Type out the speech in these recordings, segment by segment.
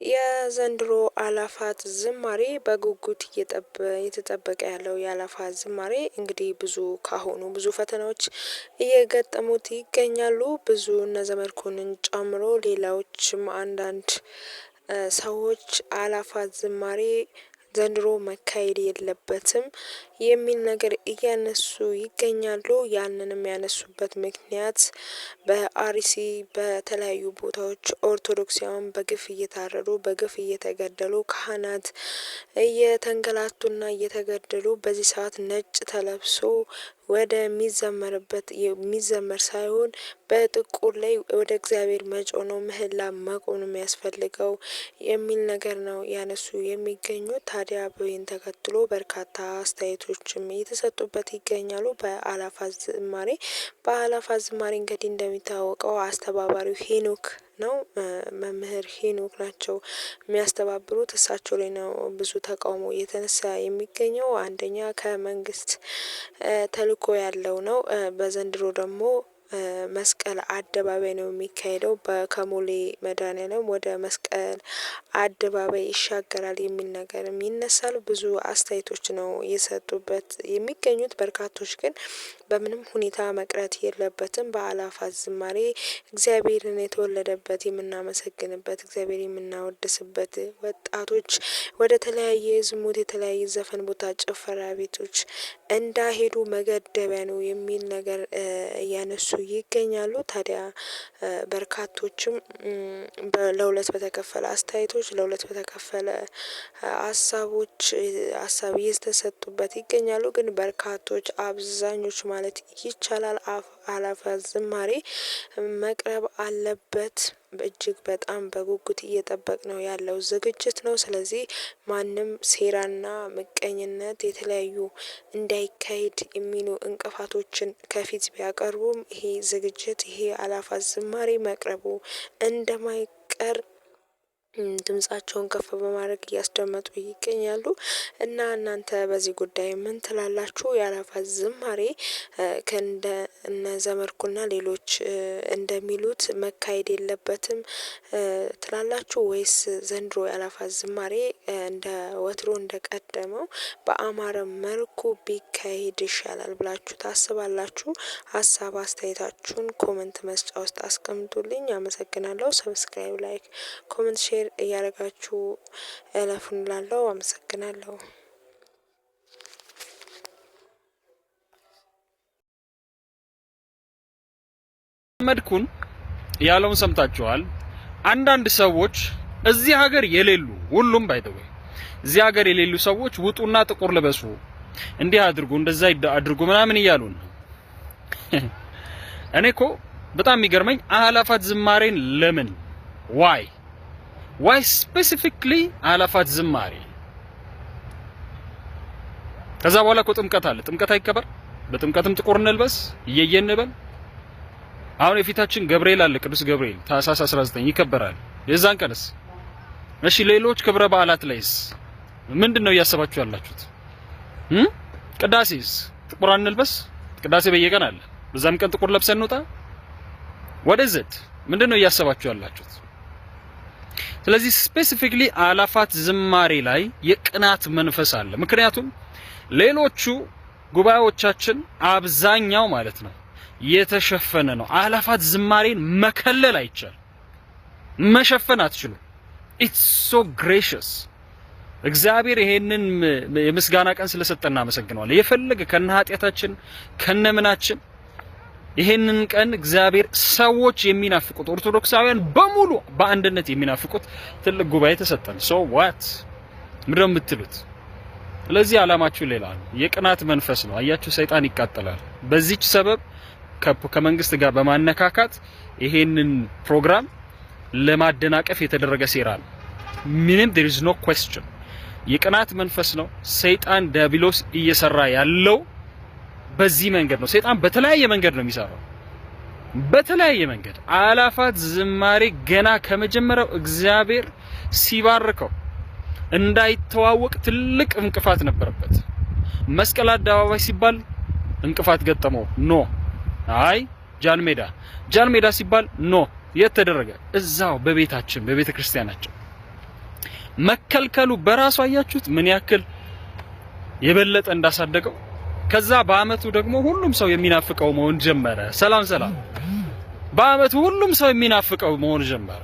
የዘንድሮ አላፋት ዝማሬ በጉጉት እየተጠበቀ ያለው የአላፋት ዝማሬ እንግዲህ ብዙ ፈተናዎች እየገጠሙት ይገኛሉ። ብዙ እነ ዘመድኩንን ጨምሮ ሌላዎችም አንዳንድ ሰዎች አላፋት ዝማሬ ዘንድሮ መካሄድ የለበትም የሚል ነገር እያነሱ ይገኛሉ። ያንንም ያነሱበት ምክንያት በአርሲ በተለያዩ ቦታዎች ኦርቶዶክሳውያን በግፍ እየታረዱ በግፍ እየተገደሉ ካህናት እየተንገላቱና እየተገደሉ በዚህ ሰዓት ነጭ ተለብሶ ወደ የሚዘመር ሳይሆን በጥቁር ላይ ወደ እግዚአብሔር መጮህ ነው ምህላ መቆም ነው የሚያስፈልገው የሚል ነገር ነው ያነሱ የሚገኙት። ታዲያ በይን ተከትሎ በርካታ አስተያየቶችም እየተሰጡበት ይገኛሉ። በአላፋት ዝማሬ እንግዲህ እንደሚታወቀው አስተባባሪው ሄኖክ ነው። መምህር ሄኖክ ናቸው የሚያስተባብሩት። እሳቸው ላይ ነው ብዙ ተቃውሞ እየተነሳ የሚገኘው። አንደኛ ከመንግስት ተልእኮ ያለው ነው። በዘንድሮ ደግሞ መስቀል አደባባይ ነው የሚካሄደው። ከሞሌ መድኃኒዓለም ወደ መስቀል አደባባይ ይሻገራል የሚል ነገርም ይነሳል። ብዙ አስተያየቶች ነው የሰጡበት የሚገኙት። በርካቶች ግን በምንም ሁኔታ መቅረት የለበትም በአላፋት ዝማሬ እግዚአብሔርን የተወለደበት የምናመሰግንበት እግዚአብሔር የምናወድስበት ወጣቶች ወደ ተለያየ ዝሙት የተለያየ ዘፈን ቦታ ጭፈራ ቤቶች እንዳይሄዱ መገደቢያ ነው የሚል ነገር እያነሱ ይገኛሉ። ታዲያ በርካቶችም ለሁለት በተከፈለ አስተያየቶች ለሁለት በተከፈለ ሀሳብ እየተሰጡበት ይገኛሉ። ግን በርካቶች አብዛኞች ማለት ይቻላል አላፋት ዝማሬ መቅረብ አለበት እጅግ በጣም በጉጉት እየጠበቅነው ያለው ዝግጅት ነው። ስለዚህ ማንም ሴራና ምቀኝነት የተለያዩ እንዳይካሄድ የሚሉ እንቅፋቶችን ከፊት ቢያቀርቡም ይሄ ዝግጅት ይሄ አላፋት ዝማሬ መቅረቡ እንደማይቀር ድምጻቸውን ከፍ በማድረግ እያስደመጡ ይገኛሉ። እና እናንተ በዚህ ጉዳይ ምን ትላላችሁ? የአላፋት ዝማሬ ከእንደ እነ ዘመድኩና ሌሎች እንደሚሉት መካሄድ የለበትም ትላላችሁ ወይስ ዘንድሮ የአላፋት ዝማሬ እንደ ወትሮ እንደቀደመው በአማረ መልኩ ቢካሄድ ይሻላል ብላችሁ ታስባላችሁ? ሀሳብ አስተያየታችሁን ኮመንት መስጫ ውስጥ አስቀምጡልኝ። አመሰግናለሁ። ሰብስክራይብ፣ ላይክ፣ ኮመንት፣ ሼር እያደረጋችሁ እለፉን እላለሁ። አመሰግናለሁ። ዘመድኩን ያለውን ሰምታችኋል። አንዳንድ ሰዎች እዚህ ሀገር የሌሉ ሁሉም ባይተው እዚህ ሀገር የሌሉ ሰዎች ውጡና ጥቁር ልበሱ እንዲህ አድርጉ እንደዛ አድርጉ ምናምን እያሉን እኔ እኮ በጣም የሚገርመኝ አላፋት ዝማሬን ለምን ዋይ ስፔሲፊክሊ አላፋት ዝማሬ? ከዛ በኋላ እኮ ጥምቀት አለ። ጥምቀት አይከበር? በጥምቀትም ጥቁር እንልበስ እየየን እንበል። አሁን የፊታችን ገብርኤል አለ። ቅዱስ ገብርኤል ታኅሳስ 19 ይከበራል። የዛን ቀንስ እሺ፣ ሌሎች ክብረ በዓላት ላይስ ምንድነው እያሰባችሁ ያላችሁት? ቅዳሴስ ጥቁር እንልበስ? ቅዳሴ በየቀን አለ። በዛም ቀን ጥቁር ለብሰን እንውጣ? ወደዚህ ምንድነው እያሰባችሁ ያላችሁት? ስለዚህ ስፔሲፊክሊ አላፋት ዝማሬ ላይ የቅናት መንፈስ አለ። ምክንያቱም ሌሎቹ ጉባኤዎቻችን አብዛኛው ማለት ነው የተሸፈነ ነው። አላፋት ዝማሬን መከለል አይቻል፣ መሸፈን አትችሉ። ኢትስ ሶ ግሬሺየስ። እግዚአብሔር ይሄንን የምስጋና ቀን ስለሰጠና አመሰግናለሁ። የፈለገ ከነ ኃጢያታችን ከነምናችን ይሄንን ቀን እግዚአብሔር ሰዎች የሚናፍቁት ኦርቶዶክሳውያን በሙሉ በአንድነት የሚናፍቁት ትልቅ ጉባኤ ተሰጠን። ሶ ዋት ምንድነው የምትሉት? ስለዚህ አላማችሁ ሌላ ነው። የቅናት መንፈስ ነው። አያችሁ፣ ሰይጣን ይቃጠላል። በዚህች ሰበብ ከመንግስት ጋር በማነካካት ይሄንን ፕሮግራም ለማደናቀፍ የተደረገ ሴራ ነው። ምንም there is no question። የቅናት መንፈስ ነው። ሰይጣን ዲያብሎስ እየሰራ ያለው በዚህ መንገድ ነው። ሰይጣን በተለያየ መንገድ ነው የሚሰራው። በተለያየ መንገድ አላፋት ዝማሬ ገና ከመጀመሪያው እግዚአብሔር ሲባርከው እንዳይተዋወቅ ትልቅ እንቅፋት ነበረበት። መስቀል አደባባይ ሲባል እንቅፋት ገጠመው። ኖ አይ ጃንሜዳ ሲባል ኖ የት ተደረገ? እዛው በቤታችን በቤተ ክርስቲያናችን መከልከሉ በራሱ አያችሁት ምን ያክል የበለጠ እንዳሳደገው። ከዛ በአመቱ ደግሞ ሁሉም ሰው የሚናፍቀው መሆን ጀመረ። ሰላም በአመቱ ሁሉም ሰው የሚናፍቀው መሆን ጀመረ።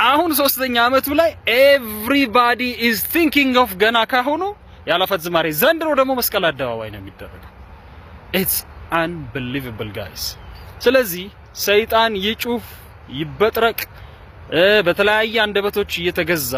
አሁን 3ኛ አመቱ ላይ ኤቭሪባዲ ኢዝ ቲንኪንግ ኦፍ ገና ካሁኑ የአላፋት ዝማሬ ዘንድሮ ደግሞ መስቀል አደባባይ ነው የሚደረገው። ኢትስ አንቢሊቨብል ጋይስ። ስለዚህ ሰይጣን ይጩፍ ይበጥረቅ በተለያየ አንደበቶች እየተገዛ